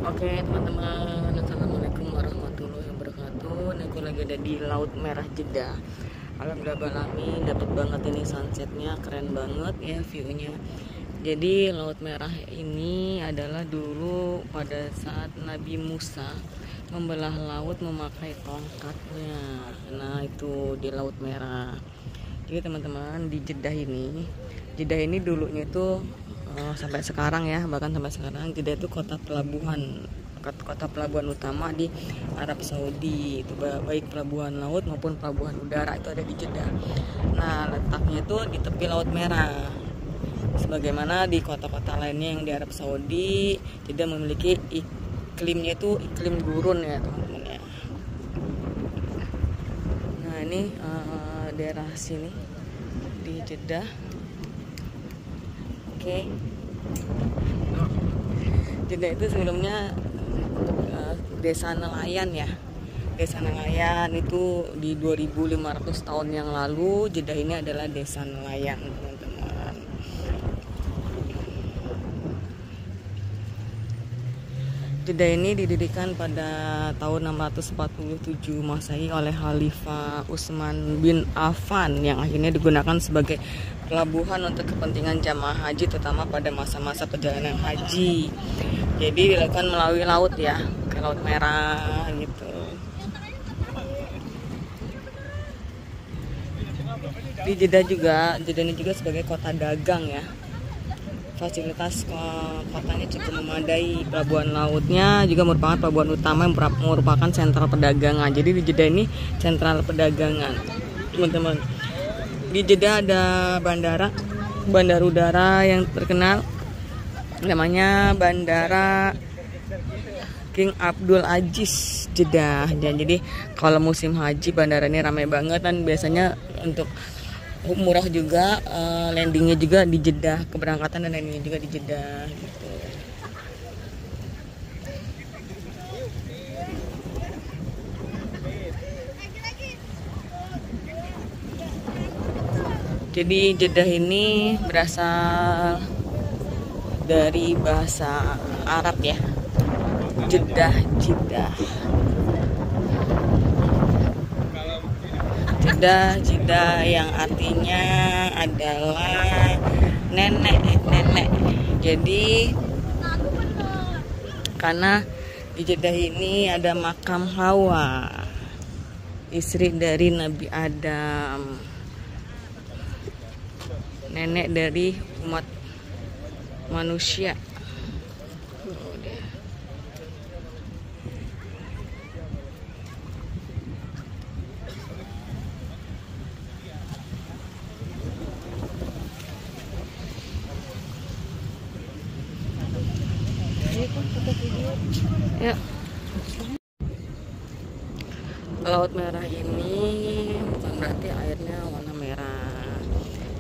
Oke teman-teman, assalamualaikum warahmatullahi wabarakatuh. Ini aku lagi ada di Laut Merah Jeddah. Alhamdulillah alamin, dapat banget ini sunsetnya, keren banget ya viewnya. Jadi Laut Merah ini adalah dulu pada saat Nabi Musa membelah laut memakai tongkatnya. Nah itu di Laut Merah. Jadi teman-teman, di Jeddah ini dulunya itu sampai sekarang ya, bahkan sampai sekarang Jeddah itu kota pelabuhan utama di Arab Saudi. Itu baik pelabuhan laut maupun pelabuhan udara itu ada di Jeddah. Nah letaknya itu di tepi Laut Merah, sebagaimana di kota-kota lainnya yang di Arab Saudi. Jeddah memiliki iklimnya itu iklim gurun ya teman-teman ya. Nah ini daerah sini di Jeddah. Oke. Jeddah itu sebelumnya desa nelayan ya. Desa nelayan itu di 2500 tahun yang lalu Jeddah ini adalah desa nelayan, teman-teman. Jeddah ini didirikan pada tahun 647 Masehi oleh Khalifah Utsman bin Affan yang akhirnya digunakan sebagai pelabuhan untuk kepentingan jamaah haji, terutama pada masa-masa perjalanan haji. Jadi dilakukan melalui laut ya, ke Laut Merah gitu. Di Jeddah ini juga sebagai kota dagang ya. Fasilitas kotanya cukup memadai. Pelabuhan lautnya juga merupakan pelabuhan utama yang merupakan sentral perdagangan. Jadi di Jeddah ini sentral perdagangan, teman-teman. Di Jeddah ada bandara udara yang terkenal, namanya Bandara King Abdul Aziz Jeddah. Dan jadi kalau musim haji bandara ini ramai banget, dan biasanya untuk murah juga, landingnya juga di Jeddah, keberangkatan dan landingnya juga di Jeddah gitu. Jadi Jeddah ini berasal dari bahasa Arab ya, Jeddah. Jeddah yang artinya adalah nenek. Jadi karena di Jeddah ini ada makam Hawa, istri dari Nabi Adam, nenek dari umat manusia. Ya. Laut Merah ini bukan berarti airnya warna merah,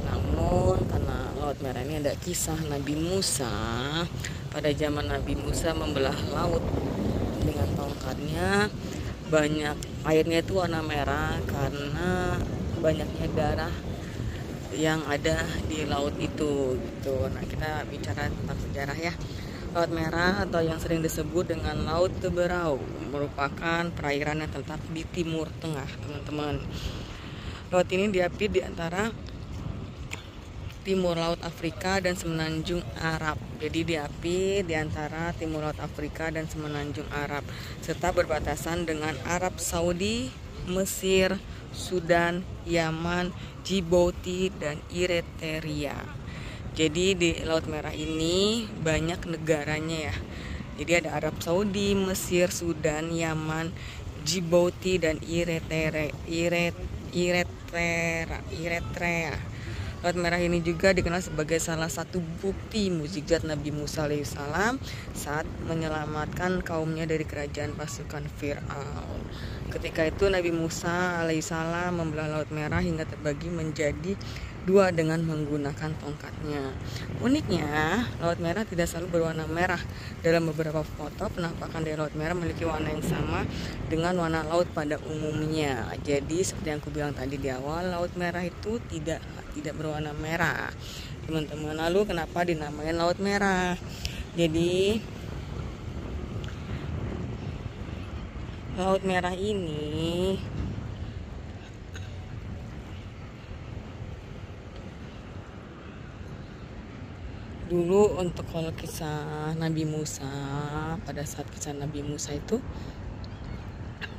namun karena Laut Merah ini ada kisah Nabi Musa. Pada zaman Nabi Musa membelah laut dengan tongkatnya, banyak airnya itu warna merah karena banyaknya darah yang ada di laut itu gitu. Nah kita bicara tentang sejarah ya. Laut Merah atau yang sering disebut dengan Laut Teberau merupakan perairan yang terletak di Timur Tengah, teman-teman. Laut ini diapit di antara Timur Laut Afrika dan Semenanjung Arab. Jadi diapit di antara Timur Laut Afrika dan Semenanjung Arab, serta berbatasan dengan Arab Saudi, Mesir, Sudan, Yaman, Djibouti, dan Eritrea. Jadi di Laut Merah ini banyak negaranya ya. Jadi ada Arab Saudi, Mesir, Sudan, Yaman, Djibouti, dan Eritrea. Laut Merah ini juga dikenal sebagai salah satu bukti mukjizat Nabi Musa alaihissalam saat menyelamatkan kaumnya dari kerajaan pasukan Fir'aun. Ketika itu Nabi Musa alaihissalam membelah Laut Merah hingga terbagi menjadi dua dengan menggunakan tongkatnya. Uniknya, Laut Merah tidak selalu berwarna merah. Dalam beberapa foto, penampakan dari Laut Merah memiliki warna yang sama dengan warna laut pada umumnya. Jadi seperti yang aku bilang tadi di awal, Laut Merah itu tidak berwarna merah, teman-teman. Lalu kenapa dinamain Laut Merah? Jadi Laut Merah ini dulu untuk kalau kisah Nabi Musa, pada saat kisah Nabi Musa itu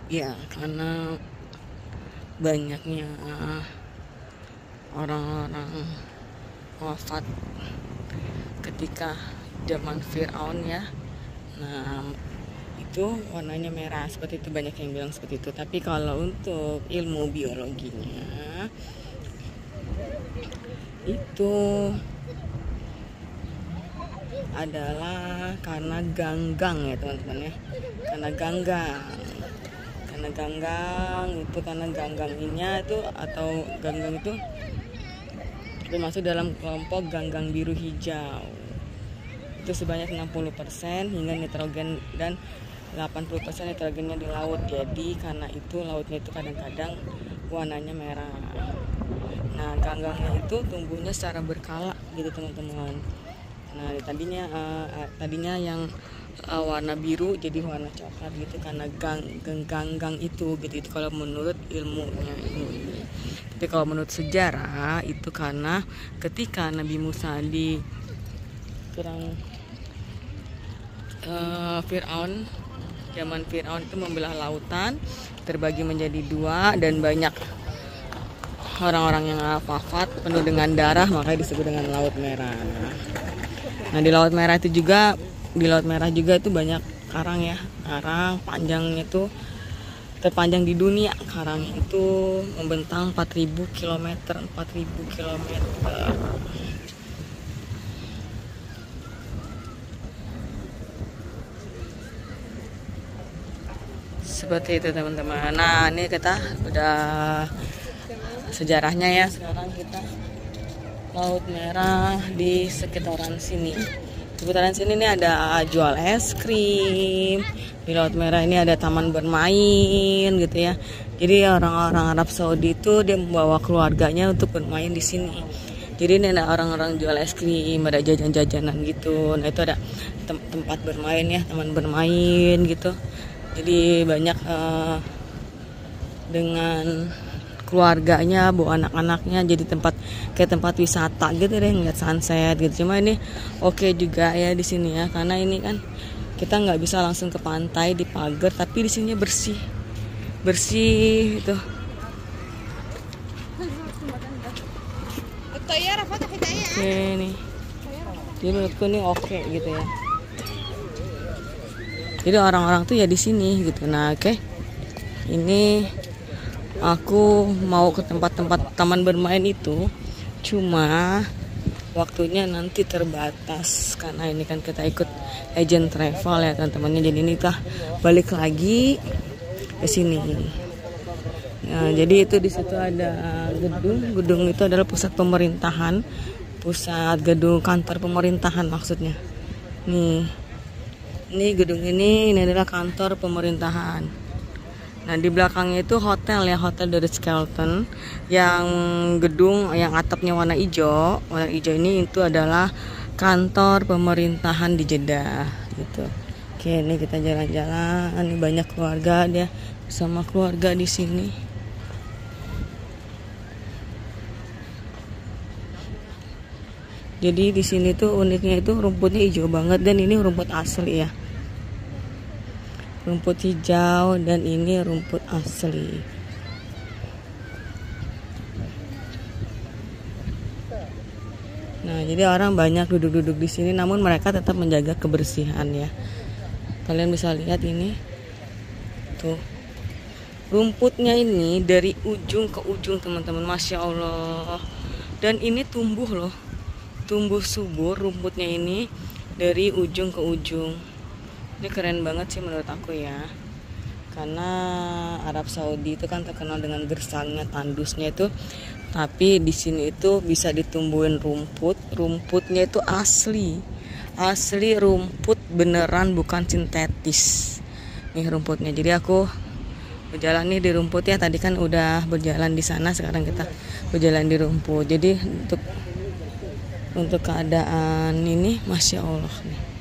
ya karena banyaknya orang-orang wafat ketika zaman Fir'aun ya. Nah, itu warnanya merah, seperti itu, banyak yang bilang seperti itu. Tapi kalau untuk ilmu biologinya itu adalah karena ganggang ya teman-teman ya, karena gangganginnya itu, atau ganggang itu termasuk dalam kelompok ganggang biru hijau. Itu sebanyak 60% hingga nitrogen, dan 80% nitrogennya di laut. Jadi karena itu lautnya itu kadang-kadang warnanya merah. Nah, ganggangnya itu tumbuhnya secara berkala gitu teman-teman. Nah, tadinya yang warna biru jadi warna coklat gitu karena ganggang itu gitu. Itu kalau menurut ilmunya ini. Tapi kalau menurut sejarah itu karena ketika Nabi Musa di Fir'aun, zaman Fir'aun itu membelah lautan, terbagi menjadi dua, dan banyak orang-orang yang wafat penuh dengan darah, makanya disebut dengan Laut Merah. Nah, di Laut Merah juga itu banyak karang ya. Karang panjangnya itu terpanjang di dunia. Karang itu membentang 4.000 km. Seperti itu teman-teman. Nah, ini kita udah sejarahnya ya. Sekarang kita Laut Merah di sekitaran sini. Sekitaran sini nih ada jual es krim. Di Laut Merah ini ada taman bermain gitu ya. Jadi orang-orang Arab Saudi itu dia membawa keluarganya untuk bermain di sini. Jadi ini ada orang-orang jual es krim, ada jajan-jajanan gitu. Nah, itu ada tempat bermain ya, taman bermain gitu. Jadi banyak dengan keluarganya bawa anak-anaknya, jadi kayak tempat wisata gitu deh, ngeliat sunset gitu. Cuma ini oke juga ya di sini ya, karena ini kan kita nggak bisa langsung ke pantai di pagar, tapi di sini bersih itu. Oke nih, jadi menurutku ini oke gitu ya. Jadi orang-orang tuh ya di sini gitu. Nah, oke. Ini aku mau ke tempat-tempat taman bermain itu, cuma waktunya nanti terbatas karena ini kan kita ikut agent travel ya teman-temannya. Jadi ini kita balik lagi ke sini. Nah, jadi itu di situ ada gedung itu adalah pusat pemerintahan, gedung kantor pemerintahan maksudnya. Ini gedung ini adalah kantor pemerintahan. Nah, di belakangnya itu hotel ya, Hotel The Ritz-Carlton, yang gedung yang atapnya warna hijau. Warna hijau ini itu adalah kantor pemerintahan di Jeddah gitu. Oke, ini kita jalan-jalan. Ini banyak keluarga, dia bersama keluarga di sini. Jadi di sini tuh uniknya itu rumputnya hijau banget, dan ini rumput asli ya. Rumput hijau, dan ini rumput asli. Nah, jadi orang banyak duduk-duduk di sini, namun mereka tetap menjaga kebersihan ya. Kalian bisa lihat ini. Tuh. Rumputnya ini dari ujung ke ujung, teman-teman. Masya Allah. Dan ini tumbuh loh. Tumbuh subur rumputnya ini dari ujung ke ujung. Ini keren banget sih menurut aku ya, karena Arab Saudi itu kan terkenal dengan gersangnya, tandusnya itu, tapi di sini itu bisa ditumbuhin rumputnya itu asli rumput beneran, bukan sintetis. Nih rumputnya. Jadi aku berjalan nih di rumput ya, tadi kan udah berjalan di sana, sekarang kita berjalan di rumput. Jadi untuk keadaan ini Masya Allah nih.